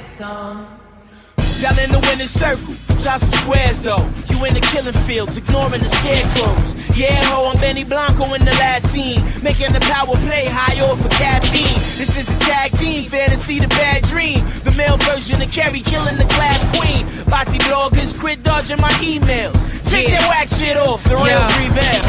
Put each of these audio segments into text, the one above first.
Y'all in the winning circle, shot some squares though. You in the killing fields, ignoring the scarecrows. Yeah, ho, I'm Benny Blanco in the last scene, making the power play high off for caffeine. This is a tag team, fantasy the bad dream. The male version of Kerry killing the class queen. Bati bloggers quit dodging my emails. Take that whack shit off, the real prevail.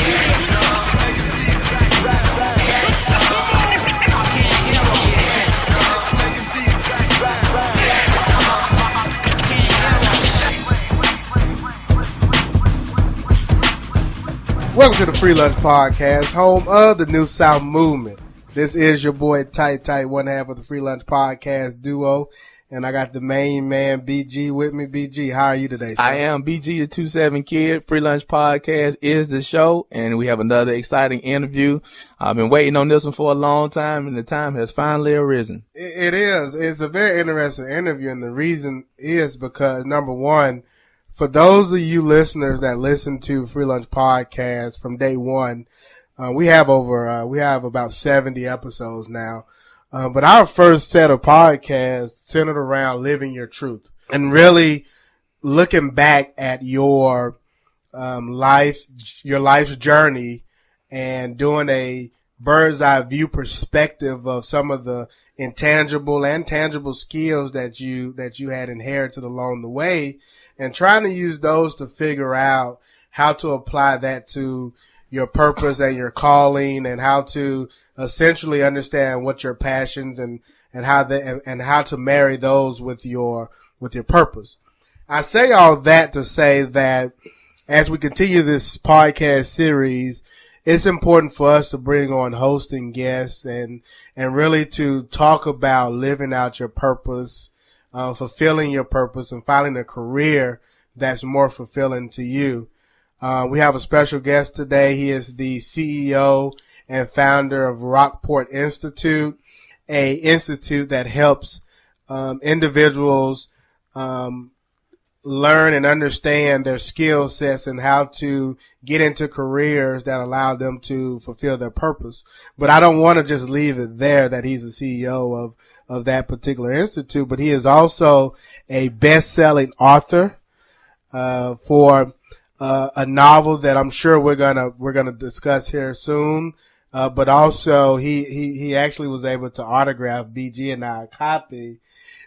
Welcome to the FreeLunch Podcast, home of the New South Movement. This is your boy Tight, one half of the FreeLunch Podcast duo, and I got the main man BG with me. BG, how are you today, sir? I am BG, the 27 kid. FreeLunch Podcast is the show, and we have another exciting interview. I've been waiting on this one for a long time, and the time has finally arisen. It is. It's a very interesting interview, and the reason is because, number one, for those of you listeners that listen to FreeLunch Podcast from day one, we have about 70 episodes now. But our first set of podcasts centered around living your truth and really looking back at your life's journey and doing a bird's eye view perspective of some of the intangible and tangible skills that you had inherited along the way, and trying to use those to figure out how to apply that to your purpose and your calling, and how to essentially understand what your passions and how to marry those with your purpose. I say all that to say that as we continue this podcast series, it's important for us to bring on hosting guests and really to talk about living out your purpose, fulfilling your purpose, and finding a career that's more fulfilling to you. We have a special guest today. He is the CEO and founder of Rockport Institute, a institute that helps individuals learn and understand their skill sets and how to get into careers that allow them to fulfill their purpose. But I don't want to just leave it there that he's the CEO of that particular institute, but he is also a best-selling author for a novel that I'm sure we're gonna discuss here soon. But also he actually was able to autograph BG and I a copy,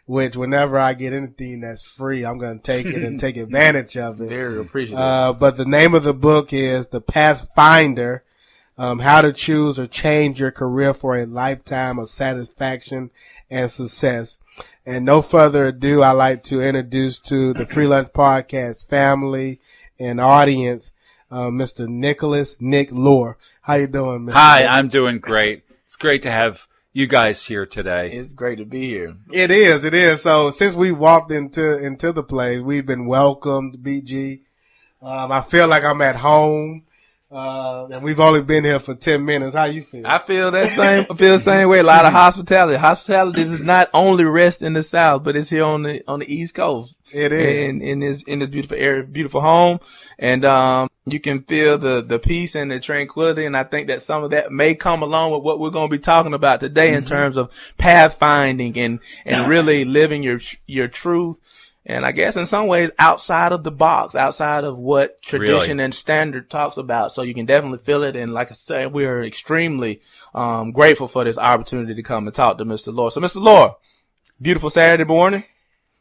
which whenever I get anything that's free, I'm going to take it and take advantage of it. Very appreciative. But the name of the book is The Pathfinder, How to Choose or Change Your Career for a Lifetime of Satisfaction and Success. And no further ado, I'd like to introduce to the FreeLunch Podcast family and audience, Mr. Nick Lore. How you doing, Mr. Hi, I'm doing great. It's great to have you guys here today. It's great to be here. It is. So since we walked into the place, we've been welcomed, BG. I feel like I'm at home. And we've only been here for 10 minutes. How you feel? I feel the same way. A lot of hospitality. Hospitality does not only rest in the South, but it's here on the East Coast. It is. In this beautiful area, beautiful home. And, you can feel the peace and the tranquility. And I think that some of that may come along with what we're going to be talking about today in terms of pathfinding and really living your truth. And I guess in some ways outside of the box, outside of what tradition and standard talks about. So you can definitely feel it. And like I said, we are extremely grateful for this opportunity to come and talk to Mr. Lore. So Mr. Lore, beautiful Saturday morning.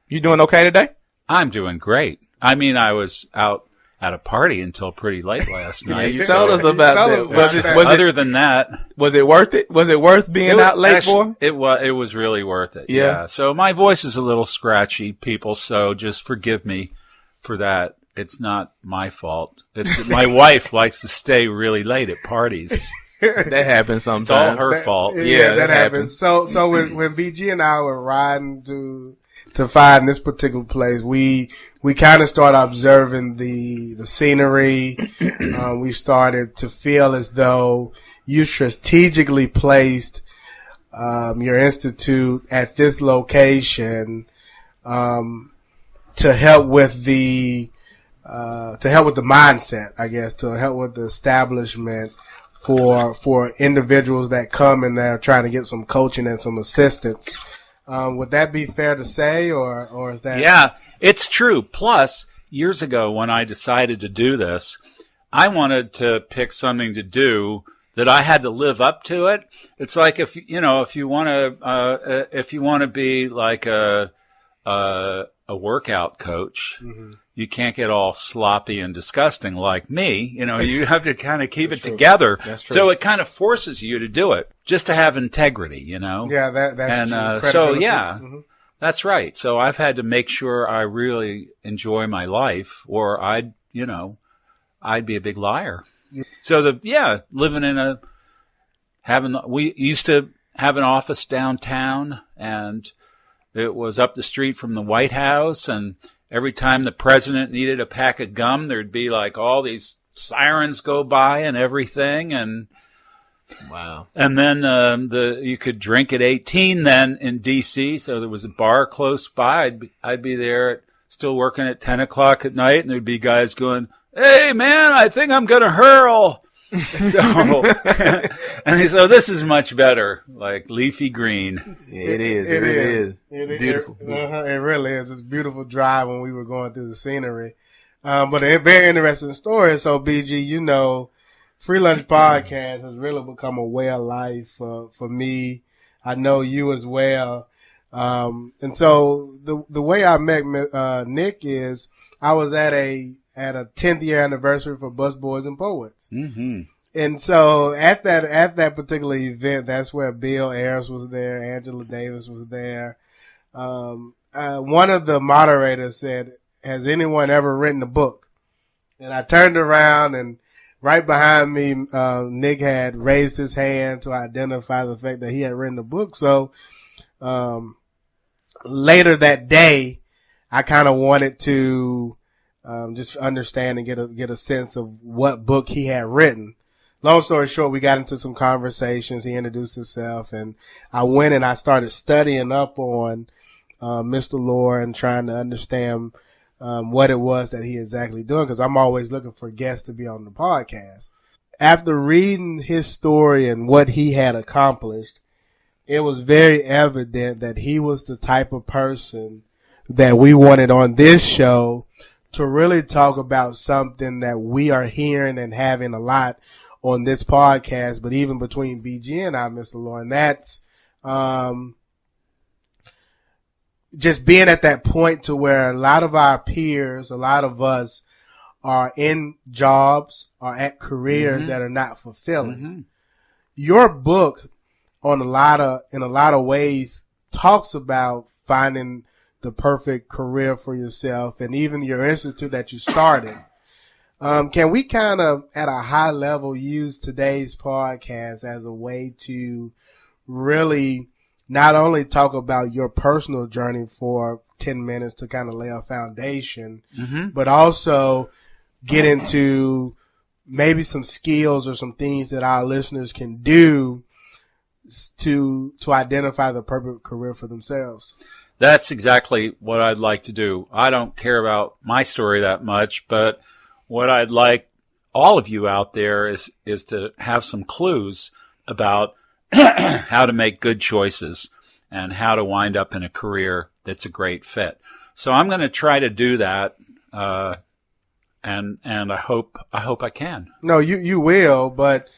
You doing okay today? I'm doing great. I mean, I was out at a party until pretty late last night. Yeah, you told us about that. Other than that, was it worth it? Was it worth being out late for? It was really worth it. Yeah. So my voice is a little scratchy, people. So just forgive me for that. It's not my fault. It's my wife likes to stay really late at parties. That happens sometimes. It's all her fault. Yeah, that happens. So when BG and I were riding to find this particular place, we kind of started observing the scenery. We started to feel as though you strategically placed your institute at this location to help with the mindset, I guess, to help with the establishment for individuals that come and they're trying to get some coaching and some assistance. Would that be fair to say, or is that? Yeah, it's true. Plus, years ago when I decided to do this, I wanted to pick something to do that I had to live up to it. It's like if you want to be like a workout coach, mm-hmm. you can't get all sloppy and disgusting like me. You have to kind of keep it together. That's true. So it kind of forces you to do it just to have integrity, Yeah, that's true. So yeah, mm-hmm. that's right. So I've had to make sure I really enjoy my life, or I'd be a big liar. Yeah. So living we used to have an office downtown, and it was up the street from the White House, and every time the president needed a pack of gum, there'd be like all these sirens go by and everything, and wow. And then you could drink at 18 then in D.C., so there was a bar close by. I'd be there still working at 10 o'clock at night, and there'd be guys going, "Hey, man, I think I'm going to hurl." So this is much better, like leafy green. It is beautiful. It really is. It's a beautiful drive when we were going through the scenery. But a very interesting story. So, BG, FreeLunch Podcast has really become a way of life for me. I know you as well. And so the way I met Nick is I was at a 10th year anniversary for Busboys and Poets. Mm-hmm. And so at that particular event, that's where Bill Ayers was there, Angela Davis was there. One of the moderators said, "Has anyone ever written a book?" And I turned around, and right behind me, Nick had raised his hand to identify the fact that he had written a book. So, later that day, I kind of wanted to just understand and get a sense of what book he had written. Long story short, we got into some conversations. He introduced himself, and I went and I started studying up on Mr. Lore and trying to understand what it was that he exactly doing, because I'm always looking for guests to be on the podcast. After reading his story and what he had accomplished, it was very evident that he was the type of person that we wanted on this show to really talk about something that we are hearing and having a lot on this podcast, but even between BG and I, Mr. Lauren, that's just being at that point to where a lot of our peers, a lot of us are in jobs or at careers mm-hmm. that are not fulfilling. Mm-hmm. Your book in a lot of ways talks about finding the perfect career for yourself, and even your institute that you started. Can we kind of, at a high level, use today's podcast as a way to really not only talk about your personal journey for 10 minutes to kind of lay a foundation, mm-hmm. but also get into maybe some skills or some things that our listeners can do to identify the perfect career for themselves? That's exactly what I'd like to do. I don't care about my story that much, but what I'd like all of you out there is to have some clues about how to make good choices and how to wind up in a career that's a great fit. So I'm going to try to do that, and I hope I can. No, you will, but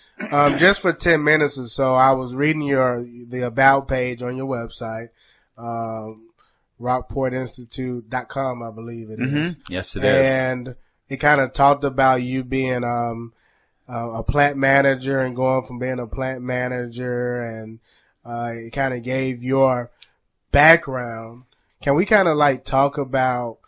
just for 10 minutes or so, I was reading the about page on your website. RockportInstitute.com, I believe it is. Mm-hmm. Yes, it is. And it kind of talked about you being a plant manager and going from being a plant manager, and it kind of gave your background. Can we kind of like talk about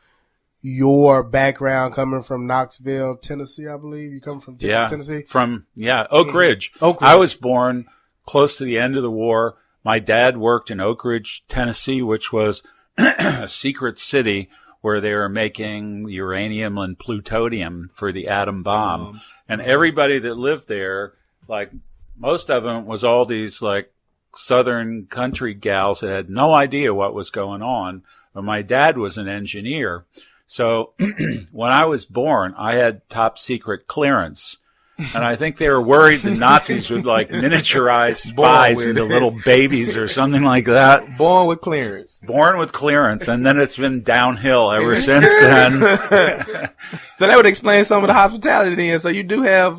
your background coming from Knoxville, Tennessee? I believe you come from Tennessee. Oak Ridge. Oak Ridge. I was born close to the end of the war. My dad worked in Oak Ridge, Tennessee, which was a secret city where they were making uranium and plutonium for the atom bomb. And everybody that lived there, like most of them, was all these like southern country gals that had no idea what was going on. But my dad was an engineer. So when I was born, I had top secret clearance. And I think they were worried the Nazis would like miniaturize spies into little babies or something like that. Born with clearance. Born with clearance. And then it's been downhill ever since then. So that would explain some of the hospitality then. So you do have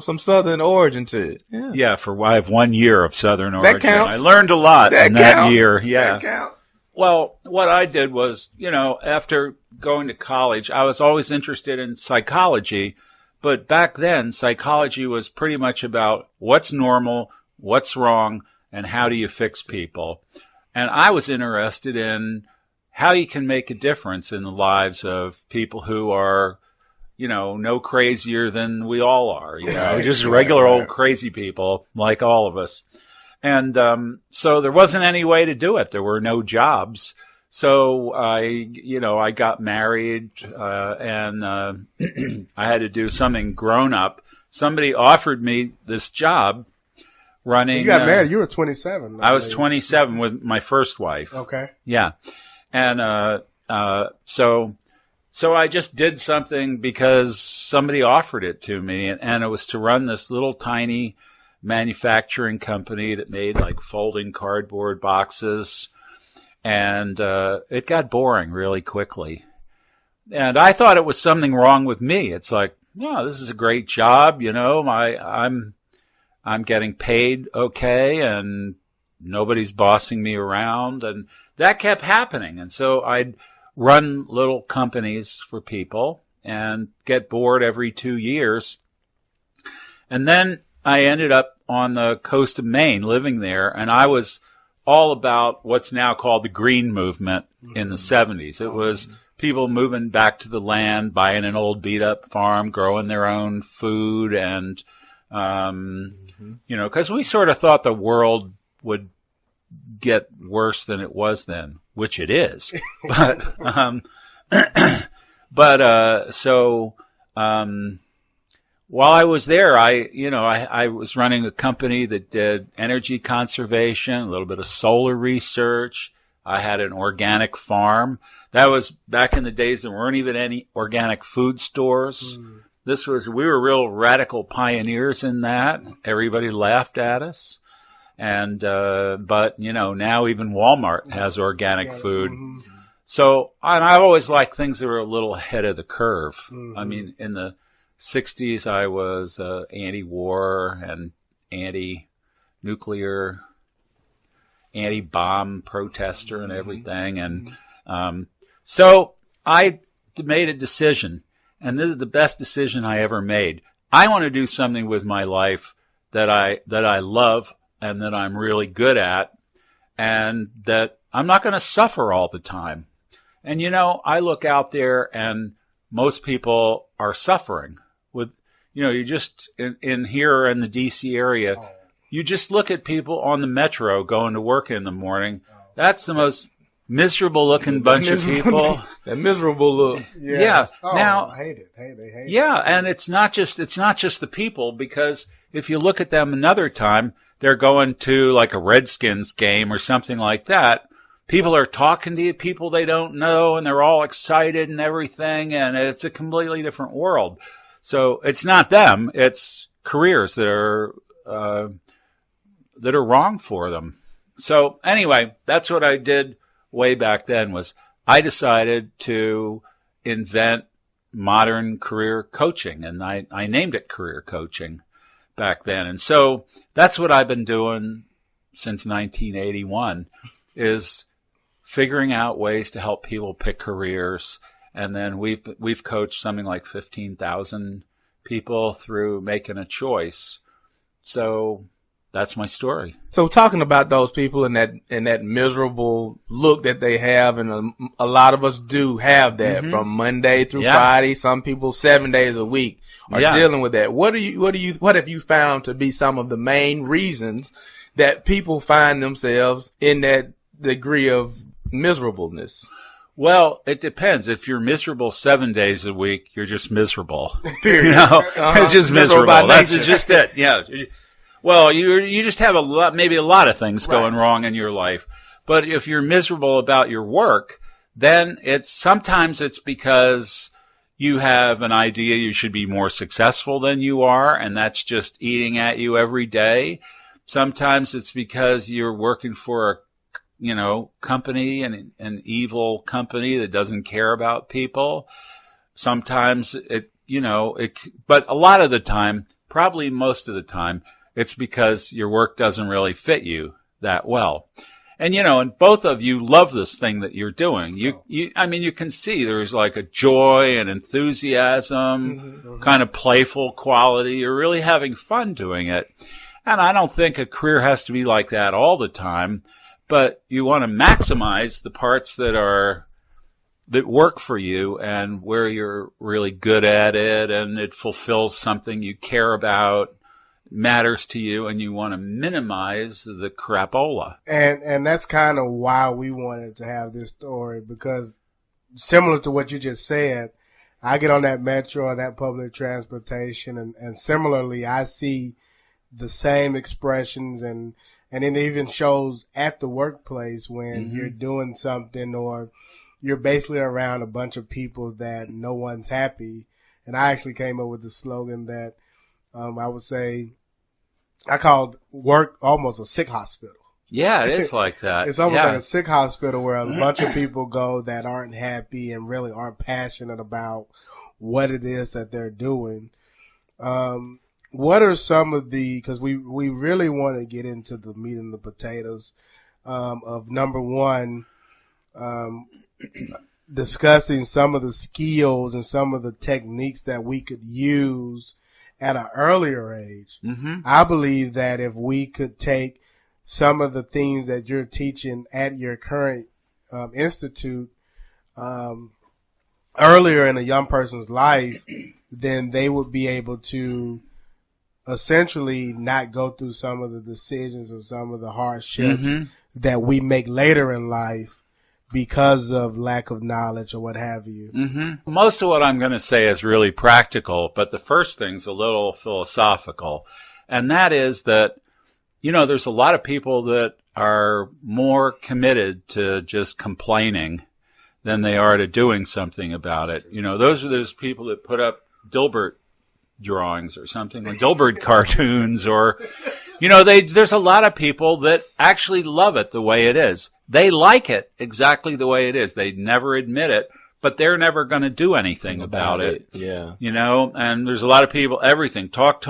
some Southern origin to it. Yeah, I have 1 year of Southern origin. That counts. I learned a lot in that year. Yeah. That counts. Well, what I did was, after going to college, I was always interested in psychology. But back then, psychology was pretty much about what's normal, what's wrong, and how do you fix people. And I was interested in how you can make a difference in the lives of people who are, no crazier than we all are, just regular old crazy people like all of us. And so there wasn't any way to do it. There were no jobs. So I got married, and I had to do something grown up. Somebody offered me this job running. You got married. You were 27. I was 27 with my first wife. Okay. Yeah. And, so I just did something because somebody offered it to me, and it was to run this little tiny manufacturing company that made like folding cardboard boxes. And it got boring really quickly. And I thought it was something wrong with me. It's like, no, this is a great job, I'm getting paid okay, and nobody's bossing me around. And that kept happening. And so I'd run little companies for people and get bored every 2 years. And then I ended up on the coast of Maine living there, and I was all about what's now called the green movement in the 70s. It was people moving back to the land, buying an old beat-up farm, growing their own food, and, because we sort of thought the world would get worse than it was then, which it is. While I was there, I was running a company that did energy conservation, a little bit of solar research. I had an organic farm. That was back in the days there weren't even any organic food stores. We were real radical pioneers in that. Everybody laughed at us. And, but now even Walmart has organic food. So, and I've always liked things that were a little ahead of the curve. I mean, in the 60s, I was anti-war and anti-nuclear, anti-bomb protester and everything. And so I made a decision, and this is the best decision I ever made. I want to do something with my life that I love and that I'm really good at, and that I'm not going to suffer all the time. And I look out there, and most people are suffering. You just in here in the DC area, you just look at people on the metro going to work in the morning. That's the most miserable looking bunch of people. That miserable look. Yes. Yeah. Oh, Now, I hate it. They hate it. Yeah, and it's not just the people, because if you look at them another time, they're going to like a Redskins game or something like that. People are talking to people they don't know, and they're all excited and everything, and it's a completely different world. So it's not them; it's careers that are wrong for them. So anyway, that's what I did way back then. Was I decided to invent modern career coaching, and I named it career coaching back then. And so that's what I've been doing since 1981, is figuring out ways to help people pick careers. And then we've coached something like 15,000 people through making a choice. So that's my story. So talking about those people and that miserable look that they have, and a lot of us do have that from Monday through Friday. Some people 7 days a week are dealing with that. What have you found to be some of the main reasons that people find themselves in that degree of miserableness? Well, it depends. If you're miserable 7 days a week, you're just miserable. Period. It's just miserable. That's just it. Yeah. Well, you just have maybe a lot of things going wrong in your life. But if you're miserable about your work, then sometimes it's because you have an idea you should be more successful than you are, and that's just eating at you every day. Sometimes it's because you're working for a company, an evil company that doesn't care about people. Sometimes but a lot of the time, probably most of the time, it's because your work doesn't really fit you that well. And, and both of you love this thing that you're doing. You can see there's like a joy and enthusiasm, kind of playful quality. You're really having fun doing it. And I don't think a career has to be like that all the time. But you want to maximize the parts that work for you and where you're really good at it and it fulfills something you care about, matters to you, and you want to minimize the crapola. And that's kind of why we wanted to have this story, because similar to what you just said, I get on that metro or that public transportation, and similarly, I see the same expressions and it even shows at the workplace when you're doing something or you're basically around a bunch of people that no one's happy. And I actually came up with the slogan that I would say I called work almost a sick hospital. Yeah, it is like that. It's almost like a sick hospital where a bunch of people go that aren't happy and really aren't passionate about what it is that they're doing. What are some of because we really want to get into the meat and the potatoes of number one, discussing some of the skills and some of the techniques that we could use at an earlier age. I believe that if we could take some of the things that you're teaching at your current institute earlier in a young person's life, then they would be able to essentially not go through some of the decisions or some of the hardships that we make later in life because of lack of knowledge or what have you. Most of what I'm going to say is really practical, but the first thing's a little philosophical. And that is that, there's a lot of people that are more committed to just complaining than they are to doing something about it. Those are those people that put up Dilbert drawings or something, like Dilbert cartoons, or, there's a lot of people that actually love it the way it is. They like it exactly the way it is. They never admit it, but they're never going to do anything about it. Yeah. And there's a lot of people, everything, talk,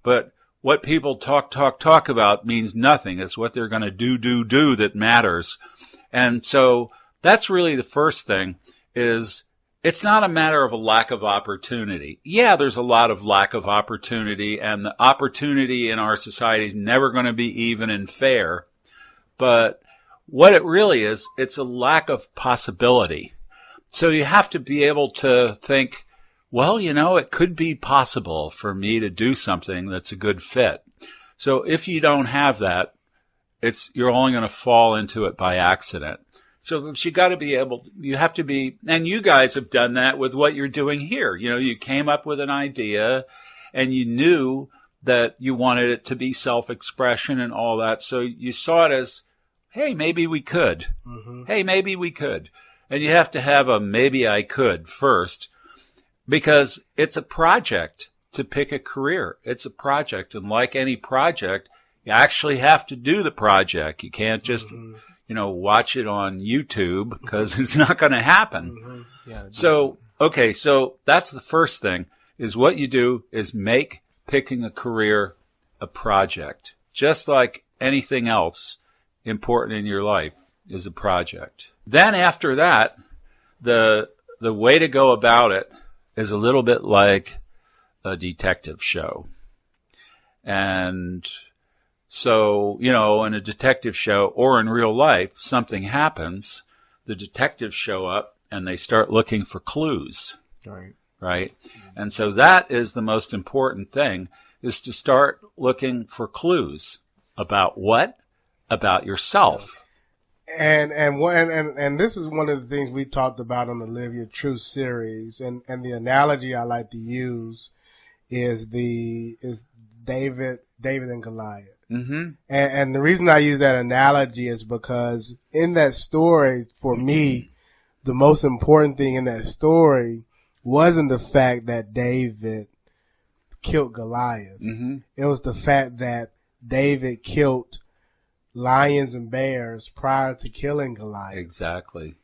but what people talk about means nothing. It's what they're going to do that matters. And so that's really the first thing is, it's not a matter of a lack of opportunity. Yeah, there's a lot of lack of opportunity, and the opportunity in our society is never going to be even and fair. But what it really is, it's a lack of possibility. So you have to be able to think, well, it could be possible for me to do something that's a good fit. So if you don't have that, you're only going to fall into it by accident. So you have to be, and you guys have done that with what you're doing here. You came up with an idea and you knew that you wanted it to be self-expression and all that. So you saw it as, hey, maybe we could. Hey, maybe we could. And you have to have a maybe I could first, because it's a project to pick a career. It's a project. And like any project, you actually have to do the project. You can't just watch it on YouTube, because it's not going to happen. So that's the first thing, is what you do is make picking a career a project. Just like anything else important in your life is a project. Then after that, the way to go about it is a little bit like a detective show. And so, in a detective show or in real life, something happens, the detectives show up and they start looking for clues. Right? And so that is the most important thing, is to start looking for clues. About what? About yourself. And this is one of the things we talked about on the Live Your Truth series. And the analogy I like to use is David and Goliath. And the reason I use that analogy is because in that story, for me, the most important thing in that story wasn't the fact that David killed Goliath. Mm-hmm. It was the fact that David killed lions and bears prior to killing Goliath. Exactly.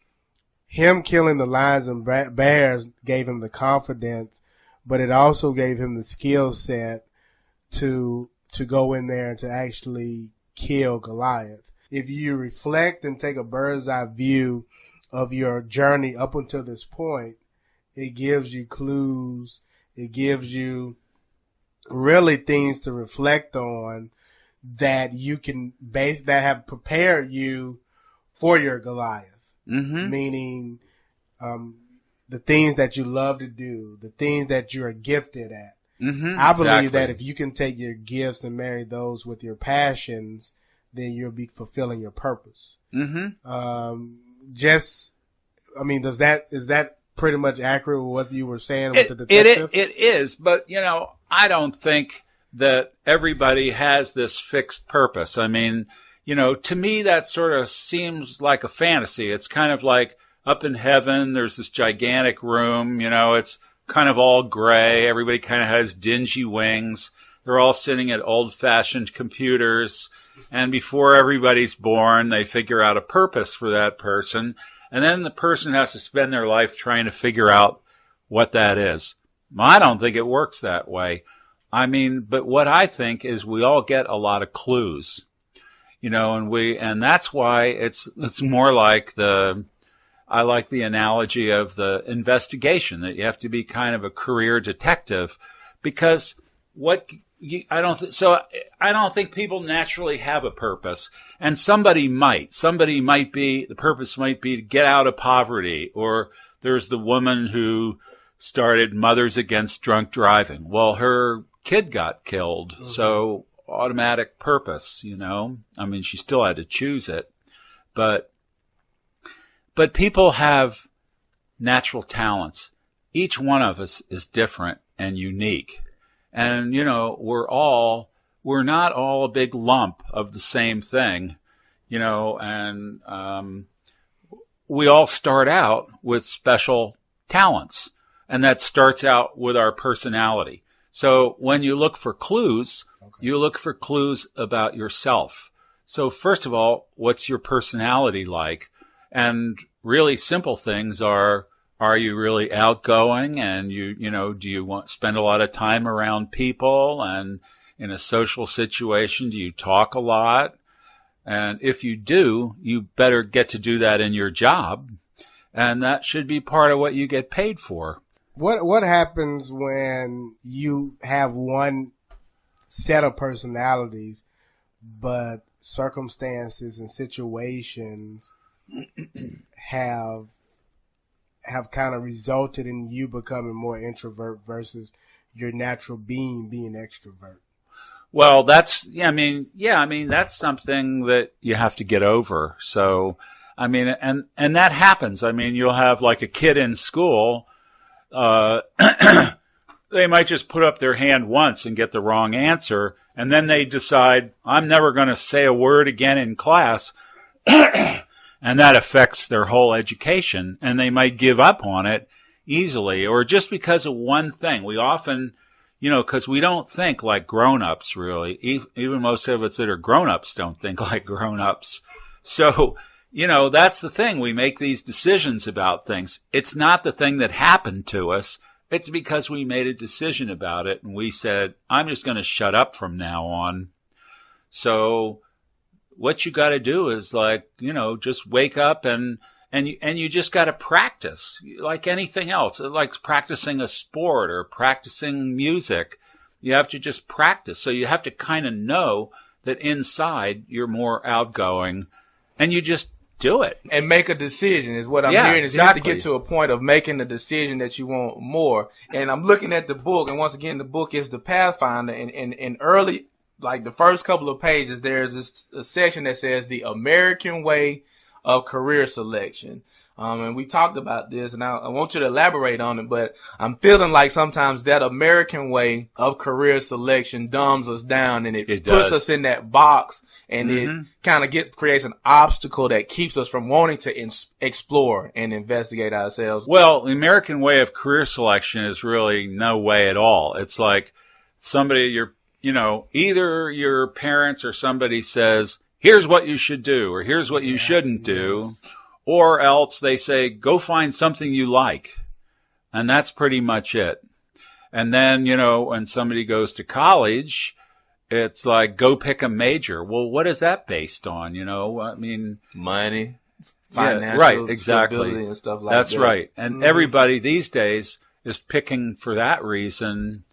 Him killing the lions and bears gave him the confidence, but it also gave him the skill set to go in there and to actually kill Goliath. If you reflect and take a bird's eye view of your journey up until this point, it gives you clues. It gives you really things to reflect on that you can base, that have prepared you for your Goliath. Mm-hmm. Meaning, the things that you love to do, the things that you're gifted at. Mm-hmm. I believe Exactly. that if you can take your gifts and marry those with your passions, then you'll be fulfilling your purpose. Mm-hmm. Is that pretty much accurate with what you were saying with the detective? It is, but I don't think that everybody has this fixed purpose. I mean, to me that sort of seems like a fantasy. It's kind of like up in heaven, there's this gigantic room, it's kind of all gray. Everybody kind of has dingy wings. They're all sitting at old-fashioned computers. And before everybody's born, they figure out a purpose for that person. And then the person has to spend their life trying to figure out what that is. I don't think it works that way. I mean, but what I think is we all get a lot of clues, and that's why it's more like I like the analogy of the investigation, that you have to be kind of a career detective, because I don't think people naturally have a purpose, and somebody might be, the purpose might be to get out of poverty, or there's the woman who started Mothers Against Drunk Driving. Well, her kid got killed, mm-hmm. So automatic purpose, I mean, she still had to choose it, but people have natural talents. Each one of us is different and unique. And, we're not all a big lump of the same thing, and we all start out with special talents, and that starts out with our personality. So when you look for clues, you look for clues about yourself. So first of all, what's your personality like? And really simple things are you really outgoing, and do you spend a lot of time around people, and in a social situation, do you talk a lot? And if you do, you better get to do that in your job, and that should be part of what you get paid for. What happens when you have one set of personalities, but circumstances and situations have kind of resulted in you becoming more introvert versus your natural being extrovert? Well, that's something that you have to get over. So, I mean, and that happens. I mean, you'll have like a kid in school, they might just put up their hand once and get the wrong answer, and then they decide, I'm never going to say a word again in class. And that affects their whole education, and they might give up on it easily, or just because of one thing. We often, because we don't think like grown-ups, really. Even most of us that are grown-ups don't think like grown-ups. So, that's the thing. We make these decisions about things. It's not the thing that happened to us. It's because we made a decision about it, and we said, I'm just going to shut up from now on. So what you got to do is just wake up and you just got to practice like anything else, like practicing a sport or practicing music. You have to just practice. So you have to kind of know that inside you're more outgoing, and you just do it. And make a decision is what I'm hearing. Is exactly. You have to get to a point of making the decision that you want more. And I'm looking at the book, and once again, the book is the Pathfinder, and early, like the first couple of pages, there's a section that says the American way of career selection. And we talked about this, and I want you to elaborate on it, but I'm feeling like sometimes that American way of career selection dumbs us down, and it puts us in that box, and it kind of creates an obstacle that keeps us from wanting to explore and investigate ourselves. Well, the American way of career selection is really no way at all. It's like somebody, either your parents or somebody says, here's what you should do, or here's what you shouldn't do. Or else they say, go find something you like. And that's pretty much it. And then, when somebody goes to college, it's like, go pick a major. Well, what is that based on? Money, financial right, exactly. stability and stuff like that. That's right. And everybody these days is picking for that reason.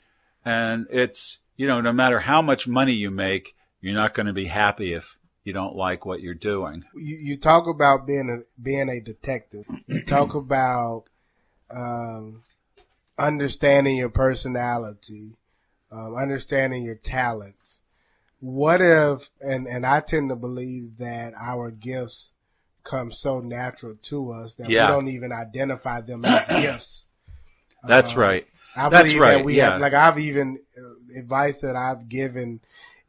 And it's, no matter how much money you make, you're not going to be happy if you don't like what you're doing. You talk about being a detective. You talk about understanding your personality, understanding your talents. What if, and I tend to believe that our gifts come so natural to us that we don't even identify them as gifts. That's right. I believe that we have, like I've even, advice that I've given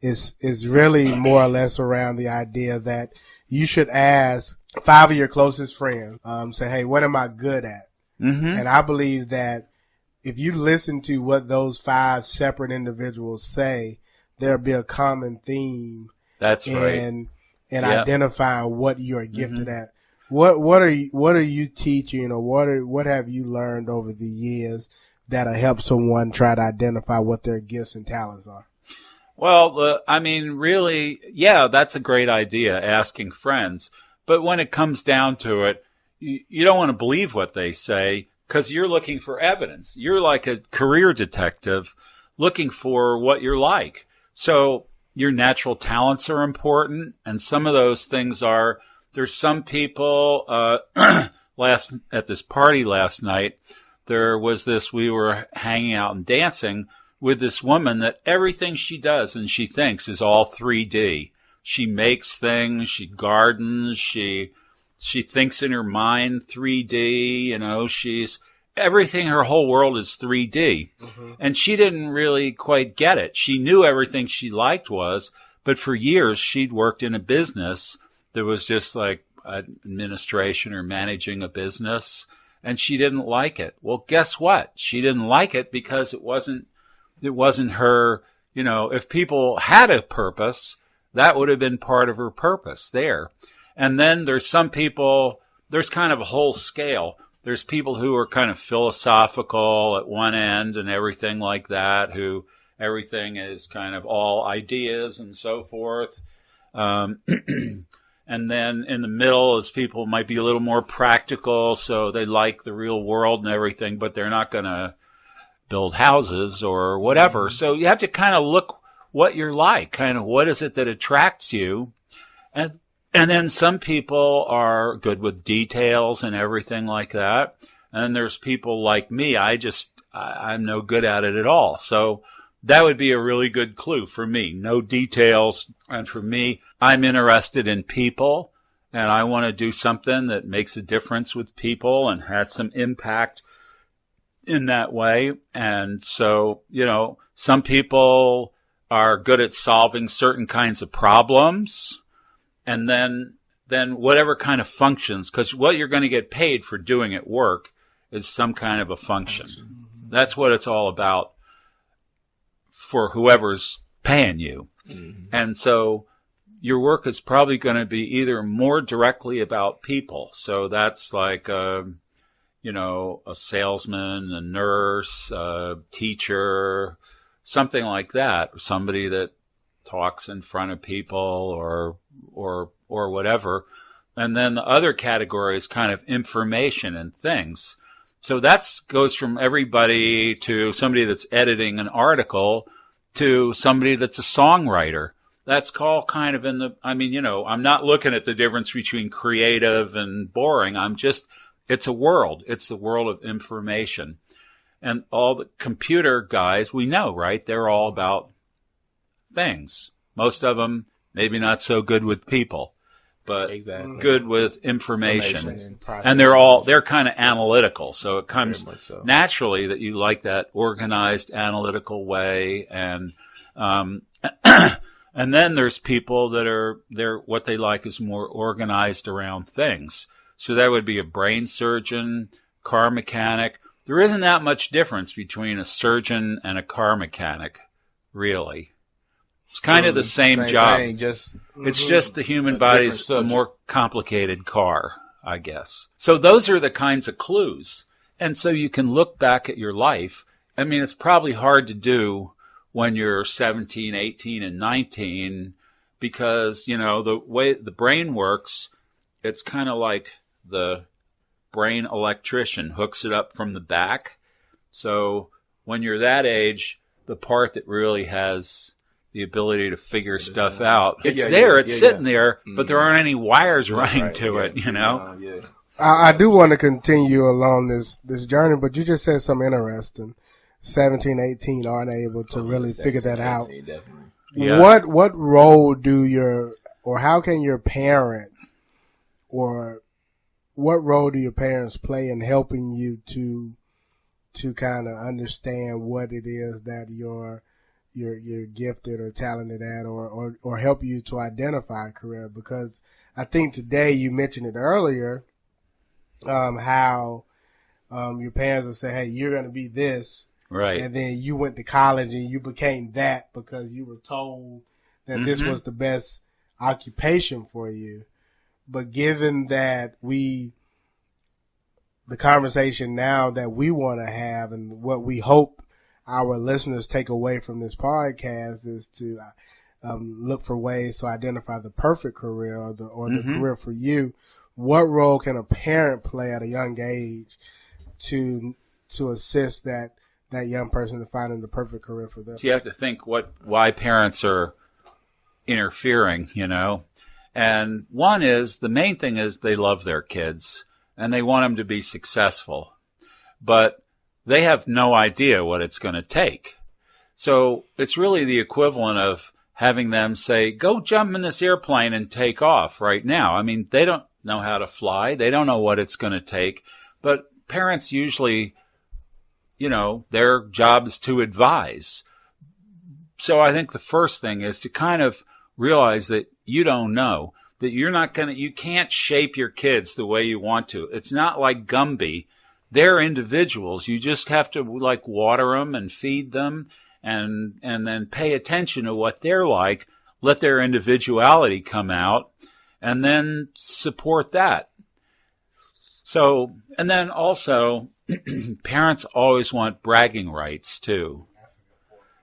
is really more or less around the idea that you should ask 5 of your closest friends, say, hey, what am I good at? Mm-hmm. And I believe that if you listen to what those 5 separate individuals say, there'll be a common theme. That's right. And identifying what you're gifted at. What are you teaching, or what have you learned over the years that'll help someone try to identify what their gifts and talents are? Well, really, that's a great idea, asking friends. But when it comes down to it, you don't want to believe what they say because you're looking for evidence. You're like a career detective looking for what you're like. So your natural talents are important, and some of those things are, there's some people, at this party last night, we were hanging out and dancing with this woman that everything she does and she thinks is all 3D. She makes things, she gardens, she thinks in her mind 3D, she's everything, her whole world is 3D. Mm-hmm. And she didn't really quite get it. She knew everything she liked was, but for years she'd worked in a business that was just like administration or managing a business, and she didn't like it. Well, guess what? She didn't like it because it wasn't her, if people had a purpose, that would have been part of her purpose there. And then there's some people, there's kind of a whole scale. There's people who are kind of philosophical at one end and everything like that, who everything is kind of all ideas and so forth. And then in the middle is people might be a little more practical, so they like the real world and everything, but they're not going to build houses or whatever. So you have to kind of look what you're like, kind of what is it that attracts you. And then some people are good with details and everything like that. And then there's people like me. I'm no good at it at all. So that would be a really good clue for me. No details. And for me, I'm interested in people, and I want to do something that makes a difference with people and has some impact in that way. And so, some people are good at solving certain kinds of problems, and then whatever kind of functions, because what you're going to get paid for doing at work is some kind of a function. That's what it's all about for whoever's paying you. Mm-hmm. And so your work is probably going to be either more directly about people. So that's like, a salesman, a nurse, a teacher, something like that, or somebody that talks in front of people or whatever. And then the other category is kind of information and things. So that goes from everybody to somebody that's editing an article to somebody that's a songwriter. That's all kind of I'm not looking at the difference between creative and boring. It's a world. It's the world of information. And all the computer guys, we know, right? They're all about things. Most of them maybe not so good with people. but Exactly. good with information. And they're kind of analytical. So it comes so. naturally that you like that organized, analytical way. And, and then there's people they're what they like is more organized around things. So that would be a brain surgeon, car mechanic. There isn't that much difference between a surgeon and a car mechanic, really. It's kind of the same job. Thing, it's just the human body's a more complicated car, I guess. So those are the kinds of clues. And so you can look back at your life. I mean, it's probably hard to do when you're 17, 18, and 19 because, the way the brain works, it's kind of like the brain electrician hooks it up from the back. So when you're that age, the part that really has the ability to figure stuff out, it's sitting there, but there aren't any wires running to it, I do want to continue along this journey, but you just said something interesting. 17, 18 aren't able to really figure that out. Definitely. Yeah. What role how can your parents, or what role do your parents play in helping you to kind of understand what it is that you're gifted or talented at, or help you to identify a career? Because I think today, you mentioned it earlier, how your parents will say, hey, you're going to be this. Right. And then you went to college and you became that because you were told that this was the best occupation for you. But given that the conversation now that we want to have and what we hope our listeners take away from this podcast is to look for ways to identify the perfect career or the career for you. What role can a parent play at a young age to assist that young person in finding the perfect career for them? So you have to think why parents are interfering, And one is, the main thing is they love their kids and they want them to be successful. But they have no idea what it's going to take. So it's really the equivalent of having them say, go jump in this airplane and take off right now. I mean, they don't know how to fly. They don't know what it's going to take. But parents usually, their job is to advise. So I think the first thing is to kind of realize that you don't know, that you can't shape your kids the way you want to. It's not like Gumby. They're individuals. You just have to water them and feed them and then pay attention to what they're like, let their individuality come out, and then support that. So, and then also, parents always want bragging rights too.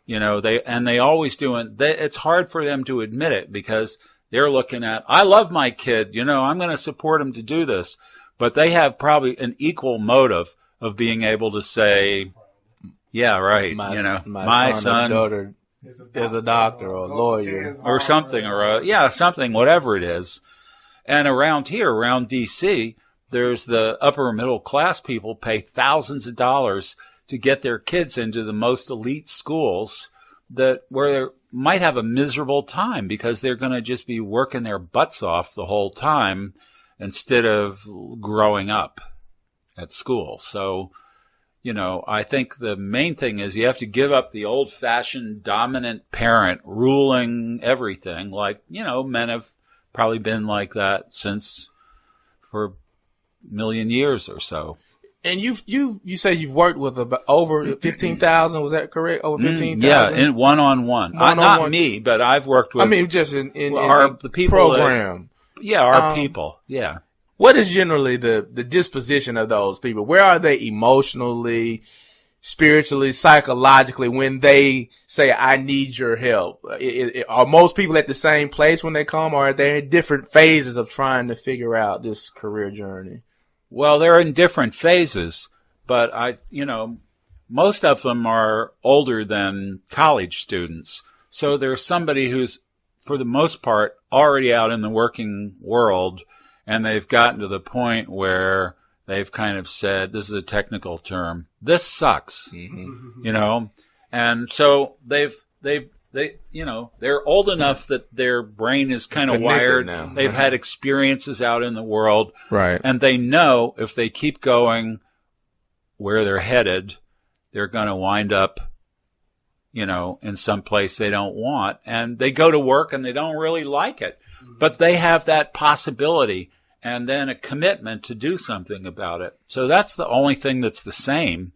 They always do, and it's hard for them to admit it because they're looking at, I love my kid, I'm going to support him to do this. But they have probably an equal motive of being able to say, yeah, right, my son or daughter is a doctor or a lawyer or something, something, whatever it is. And around D.C., there's the upper middle class people pay thousands of dollars to get their kids into the most elite schools where they might have a miserable time because they're going to just be working their butts off the whole time instead of growing up at school. So, I think the main thing is you have to give up the old-fashioned dominant parent ruling everything. Men have probably been like that for a million years or so. And you say you've worked with over 15,000, was that correct? Over 15,000? Yeah, in one-on-one. Not me, but I've worked with... just in the people program. Our people, yeah. What is generally the disposition of those people? Where are they emotionally, spiritually, psychologically when they say, I need your help? Are most people at the same place when they come, or are they in different phases of trying to figure out this career journey? Well, they're in different phases, but most of them are older than college students. So there's somebody who's, for the most part, already out in the working world, and they've gotten to the point where they've kind of said, this is a technical term, this sucks, and so they've they're old enough that their brain is kind of wired. Now. They've had experiences out in the world. Right. And they know if they keep going where they're headed, they're going to wind up, in some place they don't want. And they go to work and they don't really like it. But they have that possibility and then a commitment to do something about it. So that's the only thing that's the same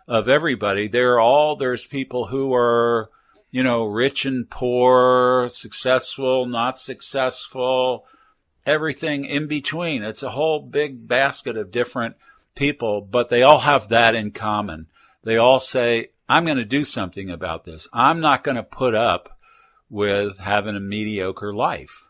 of everybody. There's people who are, rich and poor, successful, not successful, everything in between. It's a whole big basket of different people, but they all have that in common. They all say, I'm going to do something about this. I'm not going to put up with having a mediocre life.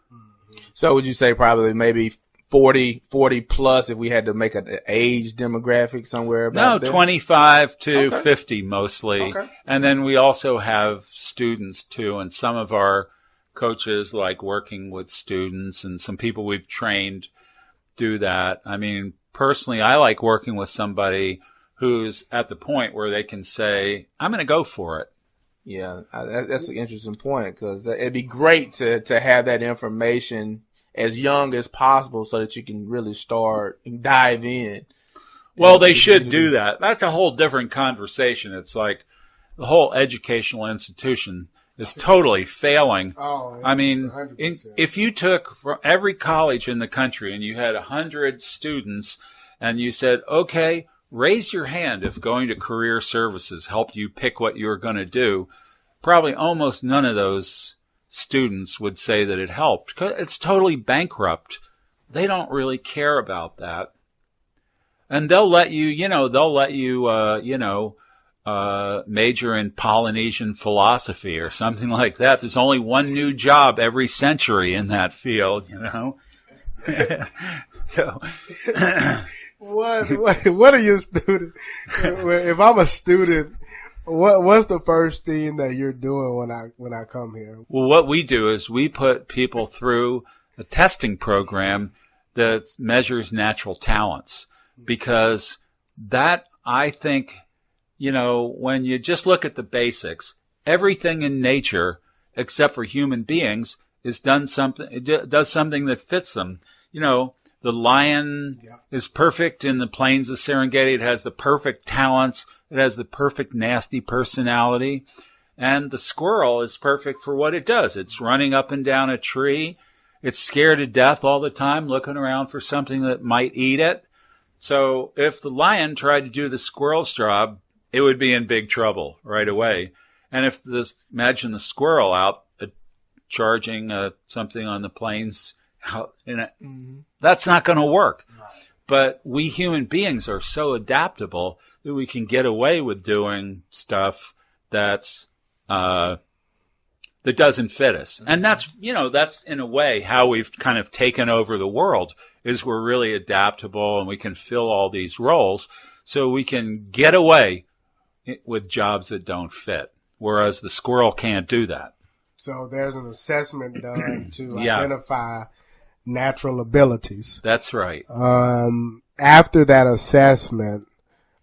So would you say probably maybe 40 plus if we had to make an age demographic somewhere about there? 25 to 50 mostly. Okay. And then we also have students too, and some of our coaches like working with students, and some people we've trained do that. I mean, personally, I like working with somebody who's at the point where they can say, I'm going to go for it. Yeah, that's an interesting point, because it'd be great to have that information as young as possible so that you can really start and dive in. Well, they should do that. That's a whole different conversation. It's like the whole educational institution is totally failing. Oh, I mean, 100%. if you took from every college in the country and you had 100 students and you said, okay, raise your hand if going to career services helped you pick what you were going to do, probably almost none of those students would say that it helped. It's totally bankrupt. They don't really care about that. And they'll let you, major in Polynesian philosophy or something like that. There's only one new job every century in that field, So, what are your students? If I'm a student, what's the first thing that you're doing when I come here? Well, what we do is we put people through a testing program that measures natural talents, because that, I think, when you just look at the basics, everything in nature, except for human beings, does something that fits them. The lion is perfect in the plains of Serengeti. It has the perfect talents. It has the perfect nasty personality. And the squirrel is perfect for what it does. It's running up and down a tree. It's scared to death all the time, looking around for something that might eat it. So if the lion tried to do the squirrel's job, it would be in big trouble right away. And imagine the squirrel out charging something on the plains, that's not going to work. Right. But we human beings are so adaptable that we can get away with doing stuff that doesn't fit us. And that's in a way how we've kind of taken over the world, is we're really adaptable and we can fill all these roles so we can get away with jobs that don't fit, whereas the squirrel can't do that. So there's an assessment done to identify natural abilities. That's right. After that assessment,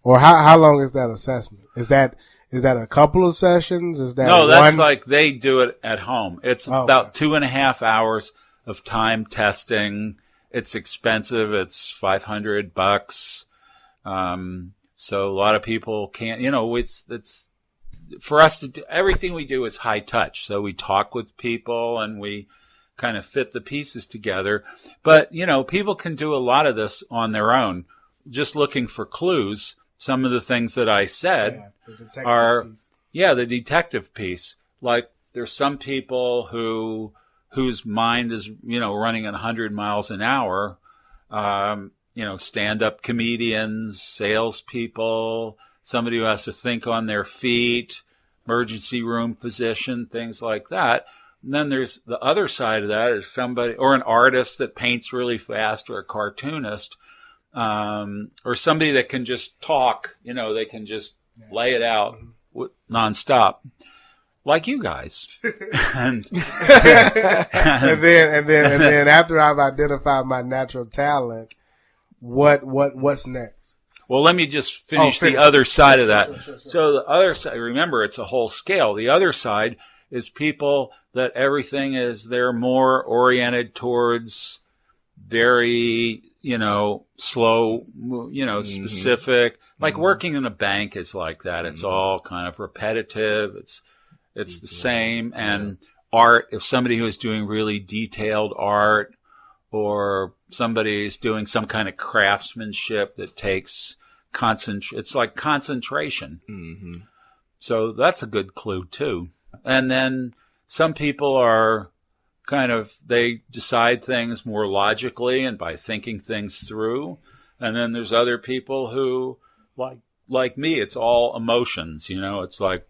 or how long is that assessment? Is that a couple of sessions? Is that that's like they do it at home. It's about 2.5 hours of time testing. It's expensive. It's $500. So a lot of people can't, it's for us to do, everything we do is high touch. So we talk with people and we kind of fit the pieces together. But, people can do a lot of this on their own, just looking for clues. Some of the things that I said are, the detective piece. Like there's some people whose mind is, running at 100 miles an hour, stand-up comedians, salespeople, somebody who has to think on their feet, emergency room physician, things like that. And then there's the other side of that is somebody, or an artist that paints really fast, or a cartoonist, or somebody that can just talk, they can just lay it out nonstop, like you guys. and then after I've identified my natural talent, what's next? Well, let me just finish the other side of that. Sure. So the other side, remember, it's a whole scale. The other side is people that everything is, they're more oriented towards very, slow, specific. Like working in a bank is like that. It's all kind of repetitive. It's the same. And art, if somebody who is doing really detailed art, or somebody is doing some kind of craftsmanship that takes it's like concentration. Mm-hmm. So that's a good clue too. And then some people are they decide things more logically and by thinking things through. And then there's other people who, like me, it's all emotions, it's like,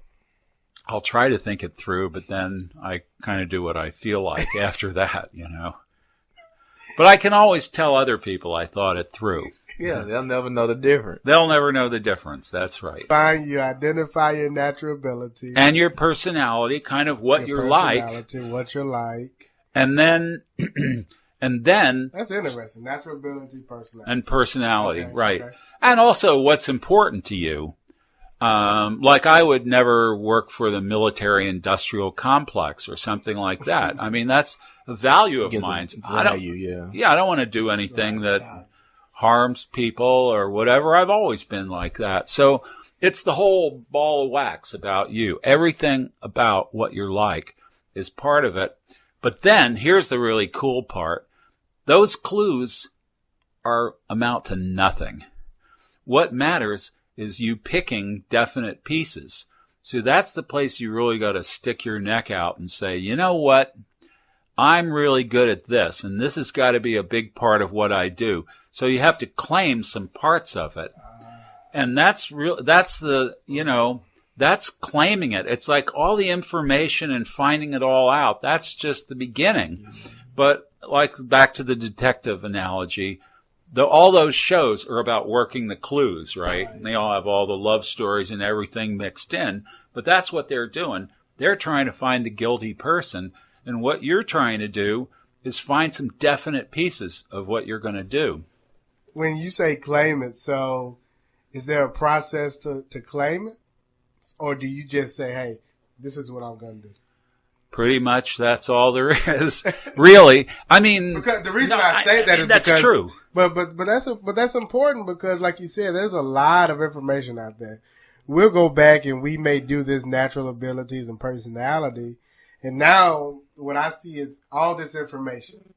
I'll try to think it through, but then I kind of do what I feel like after that, But I can always tell other people I thought it through. Yeah, they'll never know the difference. They'll never know the difference. That's right. Identify your natural ability. And your personality, kind of what you're like. What you're like. And then, that's interesting. Natural ability, personality. And personality, okay, right. Okay. And also what's important to you. Like I would never work for the military industrial complex or something like that. I mean, that's a value of mine. I don't want to do anything that harms people or whatever. I've always been like that. So it's the whole ball of wax about you. Everything about what you're like is part of it. But then here's the really cool part. Those clues amount to nothing. What matters is you picking definite pieces. So that's the place you really got to stick your neck out and say, you know what? I'm really good at this, and this has got to be a big part of what I do. So you have to claim some parts of it. And that's claiming it. It's like all the information and finding it all out. That's just the beginning. But like back to the detective analogy, all those shows are about working the clues, right? And they all have all the love stories and everything mixed in. But that's what they're doing. They're trying to find the guilty person. And what you're trying to do is find some definite pieces of what you're going to do. When you say claim it, so is there a process to claim it? Or do you just say, hey, this is what I'm going to do? Pretty much that's all there is. Really. I mean, because the reason I say that is that's because true. But that's important because, like you said, there's a lot of information out there. We'll go back and we may do this natural abilities and personality, and now what I see is all this information.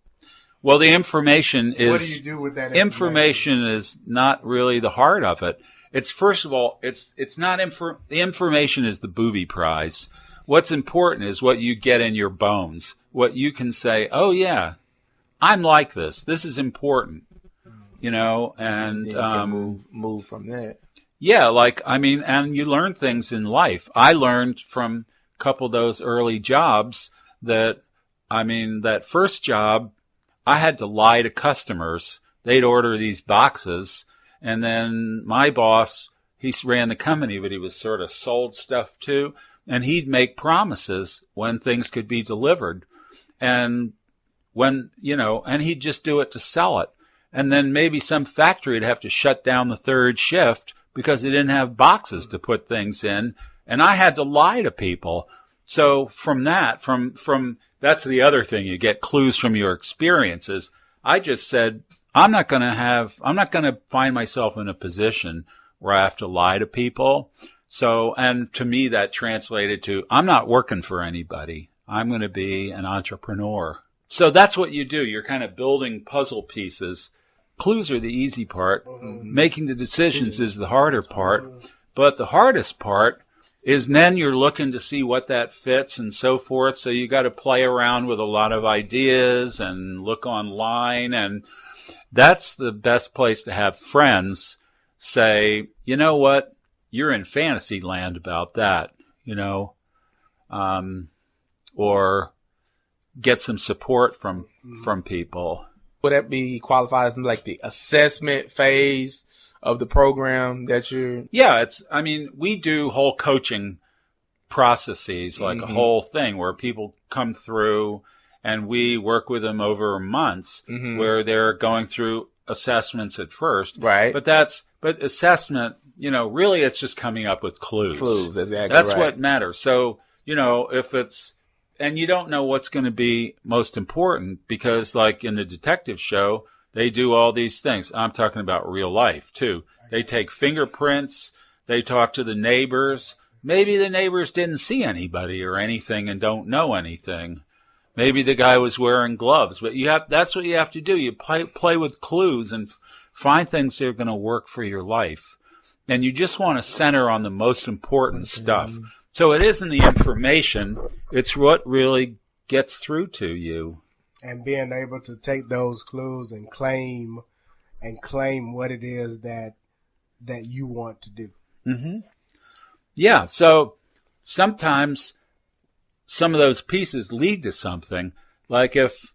Well, the information is. What do you do with that information? Is not really the heart of it. It's first of all, it's not the information is the booby prize. What's important is what you get in your bones. What you can say, oh yeah, I'm like this. This is important. And you can move from that. Yeah, and you learn things in life. I learned from a couple of those early jobs that first job, I had to lie to customers. They'd order these boxes, and then my boss, he ran the company, but he was sort of sold stuff too, and he'd make promises when things could be delivered. And and he'd just do it to sell it. And then maybe some factory would have to shut down the third shift because they didn't have boxes to put things in. And I had to lie to people. So from that, from that's the other thing. You get clues from your experiences. I just said, I'm not going to find myself in a position where I have to lie to people. So, and to me, that translated to, I'm not working for anybody. I'm going to be an entrepreneur. So that's what you do. You're kind of building puzzle pieces. Clues are the easy part. Mm-hmm. Making the decisions is the harder part. But the hardest part is then you're looking to see what that fits and so forth. So you got to play around with a lot of ideas and look online. And that's the best place to have friends say, you know what? You're in fantasy land about that, or get some support from people. Would that be qualified as like the assessment phase of the program that you're? Yeah, we do whole coaching processes, like a whole thing where people come through and we work with them over months where they're going through assessments at first. Right. But assessment, really it's just coming up with clues. Clues, exactly. That's right. what matters. So and you don't know what's going to be most important because like in the detective show, they do all these things. I'm talking about real life too. They take fingerprints. They talk to the neighbors. Maybe the neighbors didn't see anybody or anything and don't know anything. Maybe the guy was wearing gloves, but that's what you have to do. You play with clues and find things that are going to work for your life. And you just want to center on the most important stuff. So it isn't the information. It's what really gets through to you. And being able to take those clues and claim what it is that you want to do. Mm-hmm. Yeah. So sometimes some of those pieces lead to something. Like if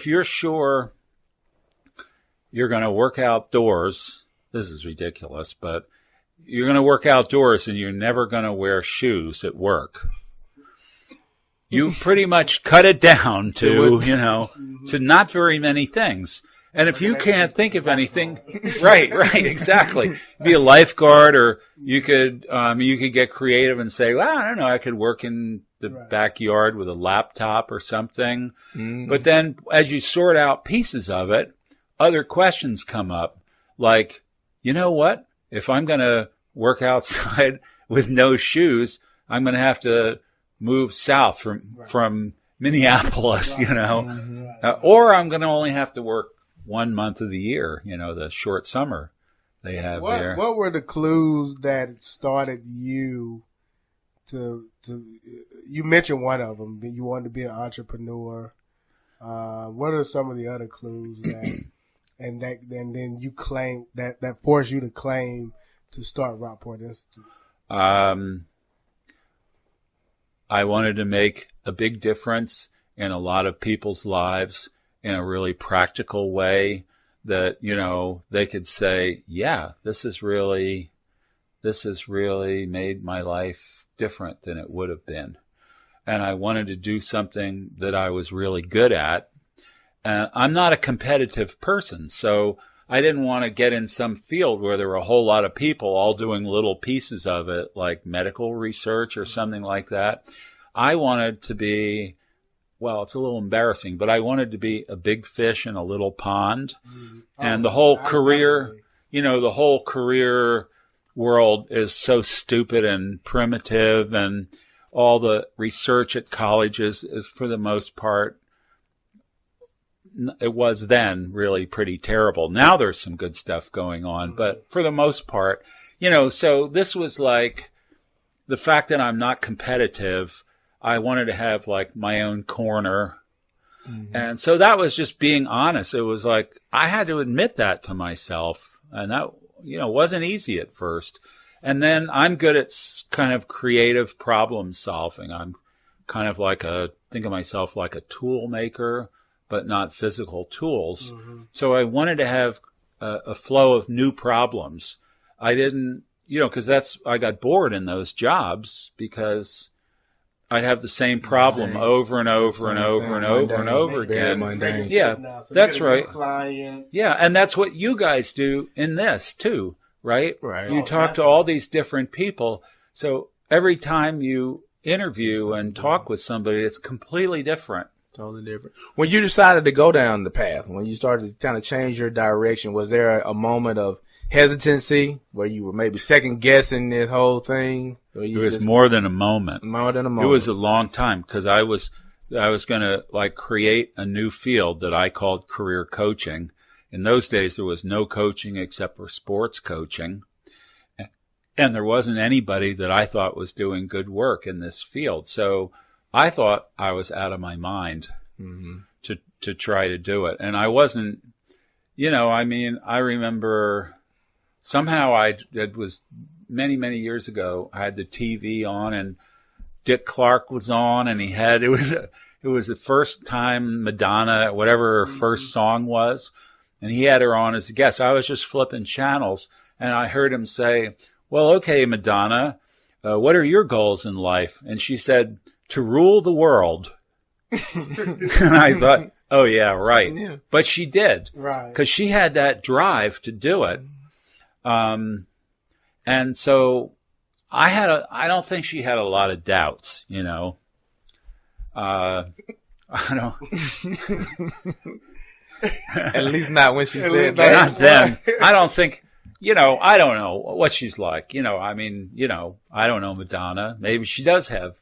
you're sure you're going to work outdoors, this is ridiculous, but you're going to work outdoors and you're never going to wear shoes at work. You pretty much cut it down to, to not very many things. And if you can't think of anything, right, exactly. Be a lifeguard, or you could get creative and say, well, I don't know, I could work in the backyard with a laptop or something. Mm. But then as you sort out pieces of it, other questions come up. Like, you know what? If I'm going to work outside with no shoes, I'm going to have to move south from Minneapolis, or I'm going to only have to work 1 month of the year, the short summer they have there. What were the clues that started you to you mentioned one of them, you wanted to be an entrepreneur. What are some of the other clues and then you claim that forced you to claim to start Rockport Institute? I wanted to make a big difference in a lot of people's lives in a really practical way that, they could say, yeah, this has really made my life different than it would have been. And I wanted to do something that I was really good at. And I'm not a competitive person, so I didn't want to get in some field where there were a whole lot of people all doing little pieces of it, like medical research or something like that. I wanted to be, well, it's a little embarrassing, but I wanted to be a big fish in a little pond. And the whole career, the whole career world is so stupid and primitive, and all the research at colleges is for the most part, it was then really pretty terrible. Now there's some good stuff going on, but for the most part, so this was like the fact that I'm not competitive. I wanted to have like my own corner. Mm-hmm. And so that was just being honest. It was like, I had to admit that to myself, and that, wasn't easy at first. And then I'm good at kind of creative problem solving. I'm kind of think of myself like a tool maker, but not physical tools. Mm-hmm. So I wanted to have a flow of new problems. I didn't, because I got bored in those jobs because I'd have the same problem over and over and over and over and over again. Yeah, that's right. Yeah, and that's what you guys do in this too, right? Right. You talk to all these different people. So every time you interview and talk with somebody, it's completely different. Totally different. When you decided to go down the path, when you started to kind of change your direction, was there a moment of hesitancy where you were maybe second guessing this whole thing? It was more than a moment. More than a moment. It was a long time because I was going to create a new field that I called career coaching. In those days, there was no coaching except for sports coaching. And there wasn't anybody that I thought was doing good work in this field. So I thought I was out of my mind to try to do it. And I wasn't, I remember somehow it was many, many years ago, I had the TV on and Dick Clark was on, and it was the first time Madonna, whatever her first song was, and he had her on as a guest. I was just flipping channels and I heard him say, well, okay, Madonna, what are your goals in life? And she said, to rule the world. And I thought, oh yeah, right. Yeah. But she did. Right. Because she had that drive to do it. And so I don't think she had a lot of doubts, you know. I don't. At least not when she said Not that. then. I don't think, you know, I don't know what she's like. You know, I mean, you know, I don't know Madonna. Maybe she does have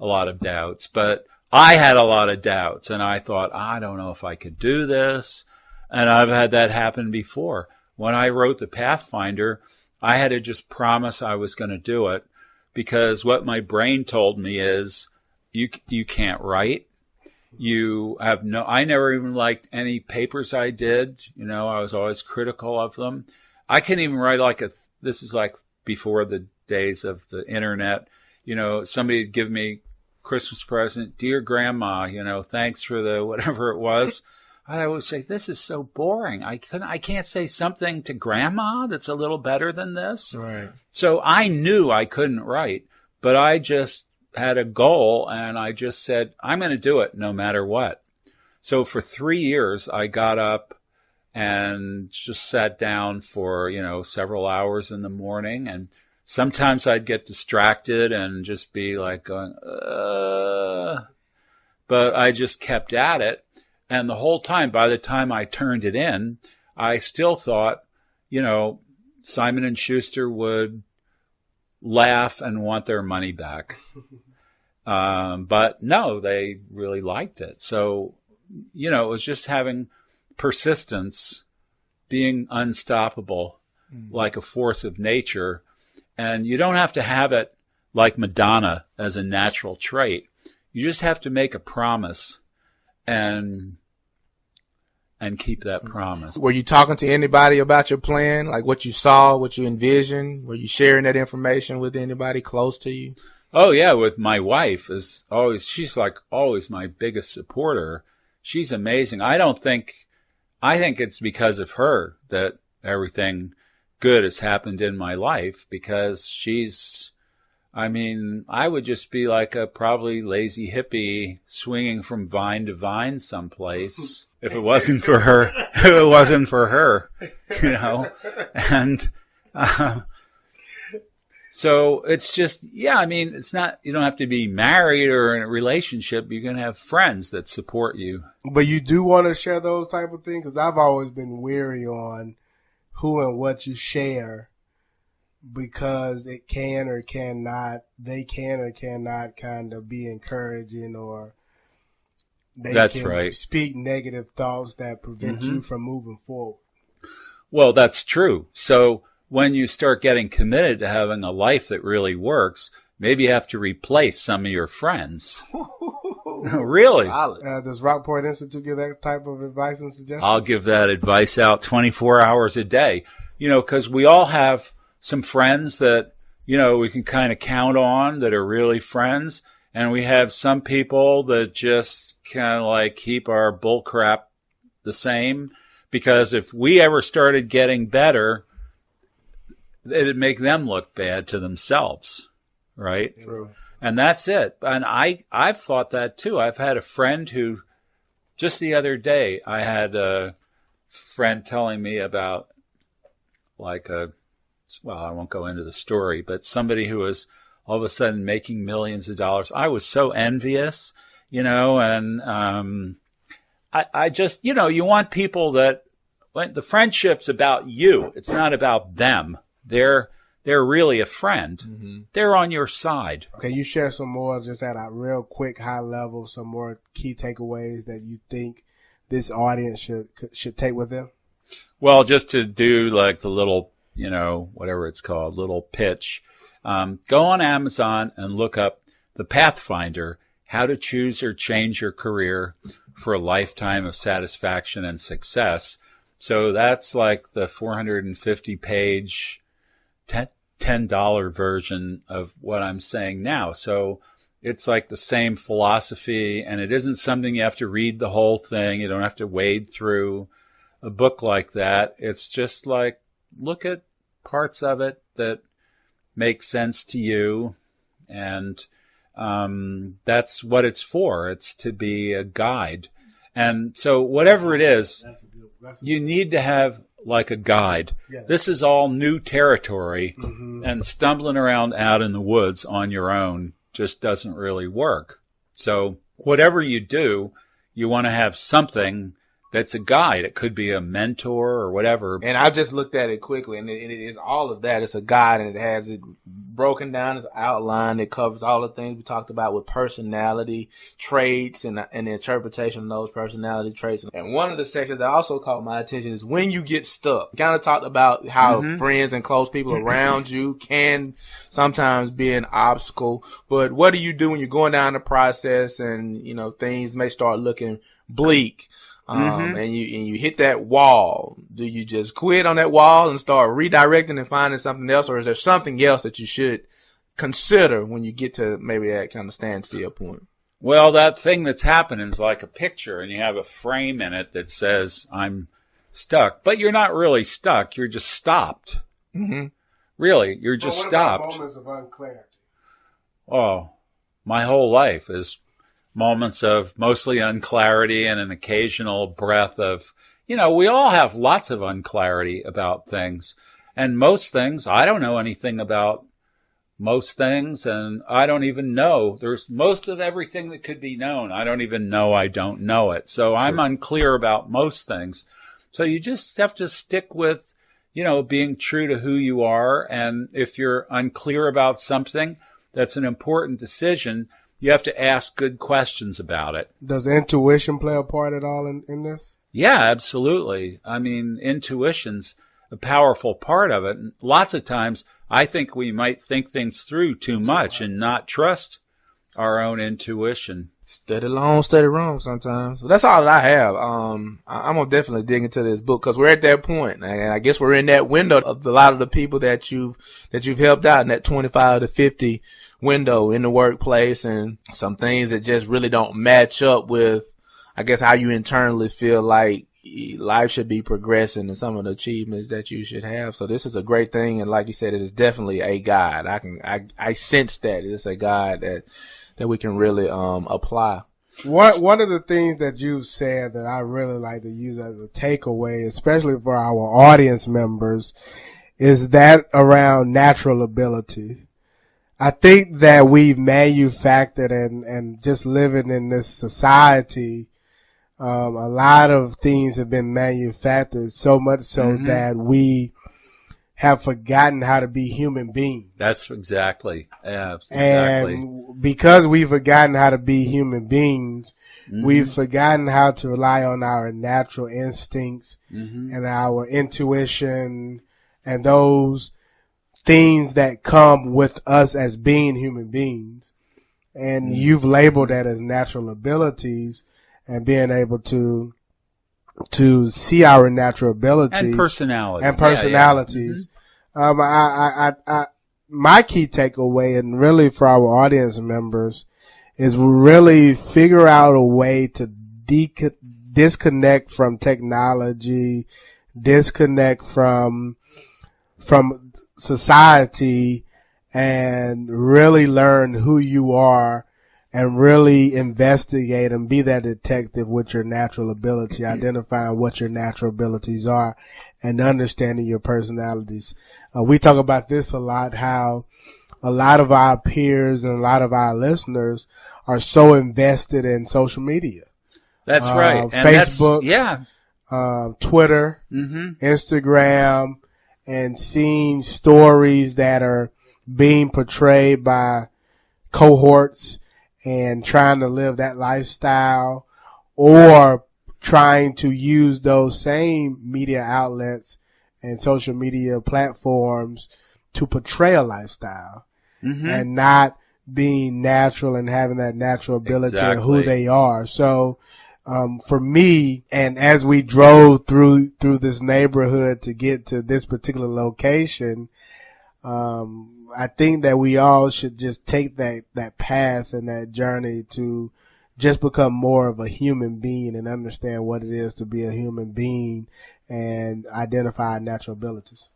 a lot of doubts, but I had a lot of doubts, and I thought, I don't know if I could do this. And I've had that happen before. When I wrote the Pathfinder, I had to just promise I was going to do it, because what my brain told me is, you can't write. You have I never even liked any papers I did. You know, I was always critical of them. I can't even write this is like before the days of the internet. You know, somebody would give me Christmas present, dear grandma, you know, thanks for the whatever it was. I would say, this is so boring. I can't say something to grandma that's a little better than this. Right. So I knew I couldn't write, but I just had a goal, and I just said, I'm going to do it no matter what. So for 3 years, I got up and just sat down for, you know, several hours in the morning. And sometimes I'd get distracted and just be like going, but I just kept at it. And the whole time, by the time I turned it in, I still thought, you know, Simon & Schuster would laugh and want their money back. But no, they really liked it. So, you know, it was just having persistence, being unstoppable, like a force of nature. And you don't have to have it like Madonna as a natural trait. You just have to make a promise and keep that promise. Were you talking to anybody about your plan? Like what you saw, what you envisioned? Were you sharing that information with anybody close to you? Oh yeah, with my wife she's like always my biggest supporter. She's amazing. I think it's because of her that everything good has happened in my life, because I would just be like a probably lazy hippie swinging from vine to vine someplace if it wasn't for her. You know? And so it's just, it's not, you don't have to be married or in a relationship. You can have friends that support you. But you do want to share those type of things? Because I've always been weary on who and what you share, because it can or cannot kind of be encouraging, or they can speak negative thoughts that prevent you from moving forward. Well, that's true. So when you start getting committed to having a life that really works, maybe you have to replace some of your friends. Really? Does Rockport Institute give that type of advice and suggestions? I'll give that advice out 24 hours a day. You know, because we all have some friends that, you know, we can kind of count on that are really friends. And we have some people that just kind of like keep our bull crap the same. Because if we ever started getting better, it'd make them look bad to themselves, right? True. And that's it. And I've thought that too. I've had a friend who, just the other day, I had a friend telling me about I won't go into the story, but somebody who was all of a sudden making millions of dollars. I was so envious, you know, and I just, you know, you want people that, when the friendship's about you, it's not about them. They're really a friend. Mm-hmm. They're on your side. Okay, you share some more, just at a real quick high level, some more key takeaways that you think this audience should take with them? Well, just to do like the little, you know, whatever it's called, little pitch. Go on Amazon and look up the Pathfinder, How to Choose or Change Your Career for a Lifetime of Satisfaction and Success. So that's like the 450-page, $10 version of what I'm saying now. So it's like the same philosophy, and it isn't something you have to read the whole thing. You don't have to wade through a book like that. It's just like, look at parts of it that make sense to you, and that's what it's for. It's to be a guide. And so whatever it is, you need to have like a guide. Yeah. This is all new territory, and stumbling around out in the woods on your own just doesn't really work. So whatever you do, you want to have something that's a guide. It could be a mentor or whatever. And I just looked at it quickly, and it is all of that. It's a guide, and it has it broken down as an outline. It covers all the things we talked about with personality traits and the interpretation of those personality traits. And one of the sections that also caught my attention is when you get stuck. We kind of talked about how friends and close people around you can sometimes be an obstacle. But what do you do when you're going down the process and, you know, things may start looking bleak? And you hit that wall. Do you just quit on that wall and start redirecting and finding something else, or is there something else that you should consider when you get to maybe that kind of standstill point? Well, that thing that's happening is like a picture, and you have a frame in it that says, I'm stuck. But you're not really stuck. You're just stopped. Really, you're just stopped. What about moments of unclarity? Oh, my whole life is moments of mostly unclarity and an occasional breath of, you know, we all have lots of unclarity about things. And most things, I don't know anything about most things, and I don't even know. There's most of everything that could be known. I don't even know I don't know it. So I'm unclear about most things. So you just have to stick with, you know, being true to who you are. And if you're unclear about something, that's an important decision. You have to ask good questions about it. Does intuition play a part at all in this? Yeah, absolutely. I mean, intuition's a powerful part of it. And lots of times, I think we might think things through too much and not trust our own intuition. Study long, study wrong sometimes. Well, that's all that I have. I'm gonna definitely dig into this book because we're at that point, and I guess we're in that window of a lot of the people that you've helped out in that 25 to 50 window in the workplace, and some things that just really don't match up with, I guess, how you internally feel like life should be progressing and some of the achievements that you should have. So this is a great thing, and like you said, it is definitely a guide. I sense that it's a guide that we can really apply. One of the things that you said that I really like to use as a takeaway, especially for our audience members, is that around natural ability. I think that we've manufactured and just living in this society, a lot of things have been manufactured so much so that we have forgotten how to be human beings. That's exactly. And because we've forgotten how to be human beings, we've forgotten how to rely on our natural instincts and our intuition and those things that come with us as being human beings. And you've labeled that as natural abilities and being able to see our natural abilities and personalities. My key takeaway, and really for our audience members, is really figure out a way to disconnect from technology, disconnect from society, and really learn who you are and really investigate and be that detective with your natural ability, identifying what your natural abilities are and understanding your personalities. We talk about this a lot, how a lot of our peers and a lot of our listeners are so invested in social media. That's right. And Facebook, Twitter, Instagram, and seeing stories that are being portrayed by cohorts and trying to live that lifestyle, or trying to use those same media outlets and social media platforms to portray a lifestyle and not being natural and having that natural ability and who they are. So, for me, and as we drove through this neighborhood to get to this particular location, I think that we all should just take that path and that journey to just become more of a human being and understand what it is to be a human being and identify our natural abilities.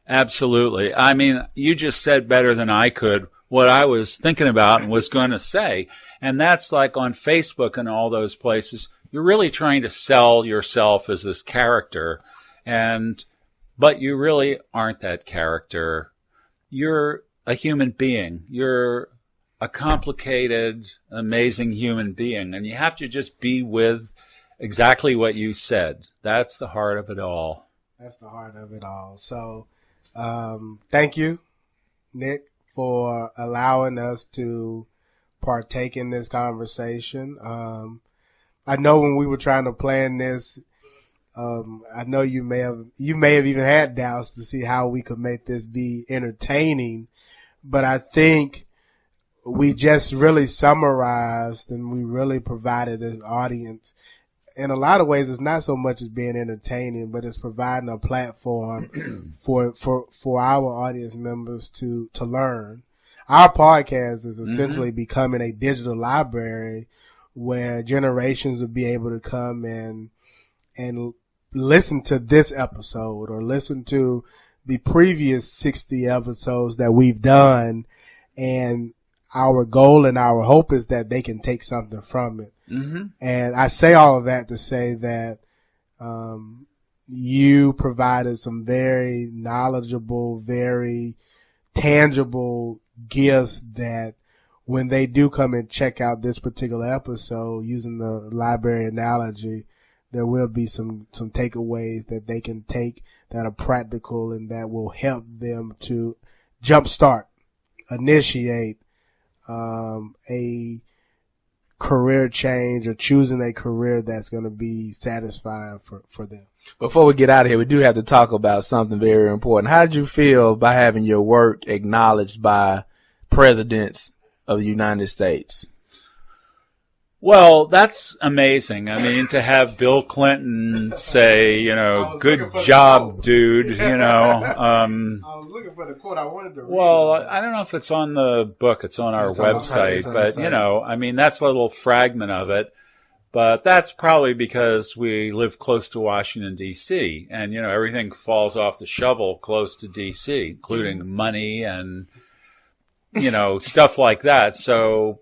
Absolutely. I mean, you just said better than I could what I was thinking about and was going to say. And that's like on Facebook and all those places, you're really trying to sell yourself as this character. And but you really aren't that character. You're a human being. You're a complicated, amazing human being, and you have to just be with exactly what you said. That's the heart of it all. That's the heart of it all. So, thank you, Nick, for allowing us to partake in this conversation. I know when we were trying to plan this, I know you may have even had doubts to see how we could make this be entertaining, but I think we just really summarized and we really provided this audience. In a lot of ways, it's not so much as being entertaining, but it's providing a platform for our audience members to learn. Our podcast is essentially becoming a digital library where generations will be able to come and listen to this episode or listen to the previous 60 episodes that we've done. And our goal and our hope is that they can take something from it. Mm-hmm. And I say all of that to say that you provided some very knowledgeable, very tangible gifts that when they do come and check out this particular episode, using the library analogy, there will be some takeaways that they can take that are practical and that will help them to jumpstart, initiate a career change or choosing a career that's going to be satisfying for them. Before we get out of here, we do have to talk about something very important. How did you feel by having your work acknowledged by presidents of the United States? Well, that's amazing. I mean, to have Bill Clinton say, good job, dude, I was looking for the quote. I wanted to read it. I don't know if it's on the book. It's on our website. But, that's a little fragment of it. But that's probably because we live close to Washington, D.C. And, everything falls off the shovel close to D.C., including money and, stuff like that. So,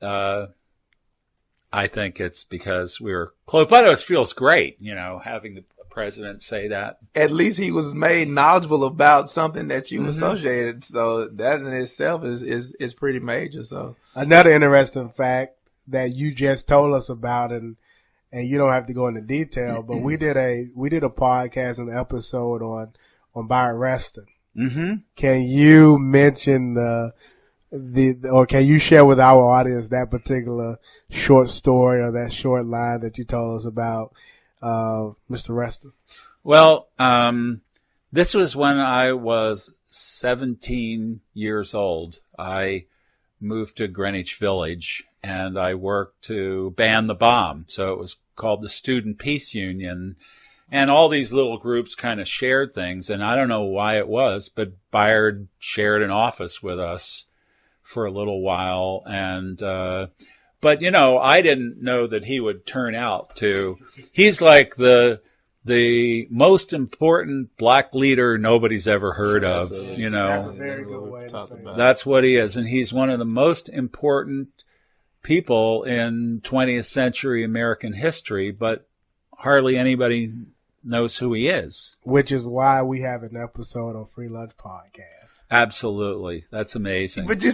I think it's because we're close, but it feels great, having the president say that. At least he was made knowledgeable about something that you associated. So that in itself is pretty major. So another interesting fact that you just told us about, and you don't have to go into detail, but we did a podcast, an episode on Byron Reston. Mm-hmm. Can you mention or can you share with our audience that particular short story or that short line that you told us about Mr. Reston? Well, this was when I was 17 years old. I moved to Greenwich Village and I worked to ban the bomb. So it was called the Student Peace Union. And all these little groups kind of shared things. And I don't know why it was, but Byard shared an office with us for a little while. And, but I didn't know that he would turn out he's like the most important black leader nobody's ever heard of, That's a very good way to say that. That's what he is. And he's one of the most important people in 20th century American history, but hardly anybody knows who he is. Which is why we have an episode on FreeLunch Podcast. Absolutely. That's amazing. But you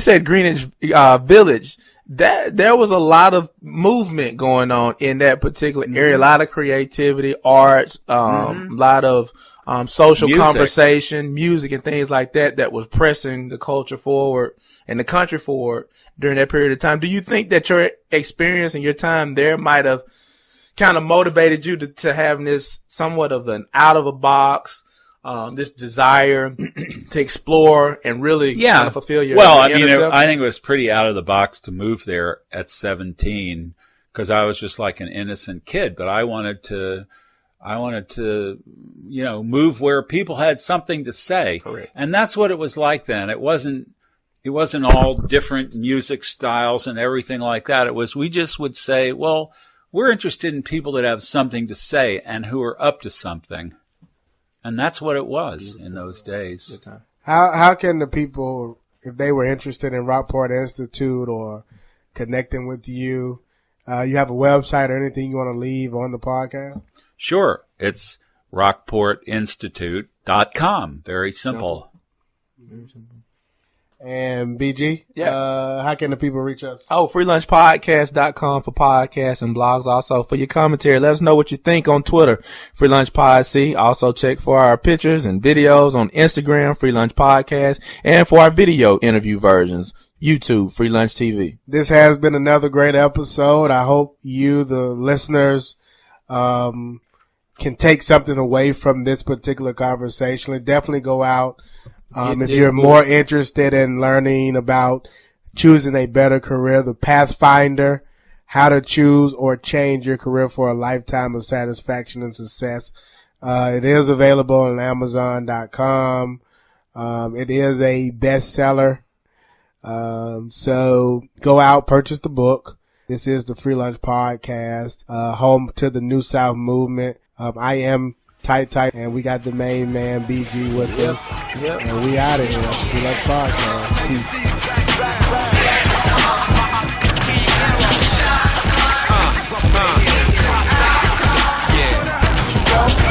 said Greenwich Village. That there was a lot of movement going on in that particular area, a lot of creativity, arts, a lot of social conversation, music and things like that was pressing the culture forward and the country forward during that period of time. Do you think that your experience and your time there might have kind of motivated you to having this somewhat of an out of a box, this desire to explore and really kind of fulfill your self? I think it was pretty out of the box to move there at 17 because I was just like an innocent kid, but I wanted to, move where people had something to say. Correct. And that's what it was like then. It wasn't all different music styles and everything like that. We just would say, well, we're interested in people that have something to say and who are up to something. And that's what it was in those days. How can the people, if they were interested in Rockport Institute or connecting with you, you have a website or anything you want to leave on the podcast? Sure. It's rockportinstitute.com. Very simple. And BG, how can the people reach us? FreeLunchPodcast.com for podcasts and blogs. Also for your commentary, let us know what you think on Twitter, FreeLunchPodC. Also check for our pictures and videos on Instagram, FreeLunch Podcast, and for our video interview versions, YouTube, FreeLunch TV. This has been another great episode. I hope you, the listeners, can take something away from this particular conversation. Definitely go out. If you're more interested in learning about choosing a better career, the Pathfinder, how to choose or change your career for a lifetime of satisfaction and success. It is available on Amazon.com. It is a bestseller. So go out, purchase the book. This is the FreeLunch Podcast, home to the New South movement. I am Tight, and we got the main man BG with us. Yep. And we out of here. FreeLunch Podcast. Peace.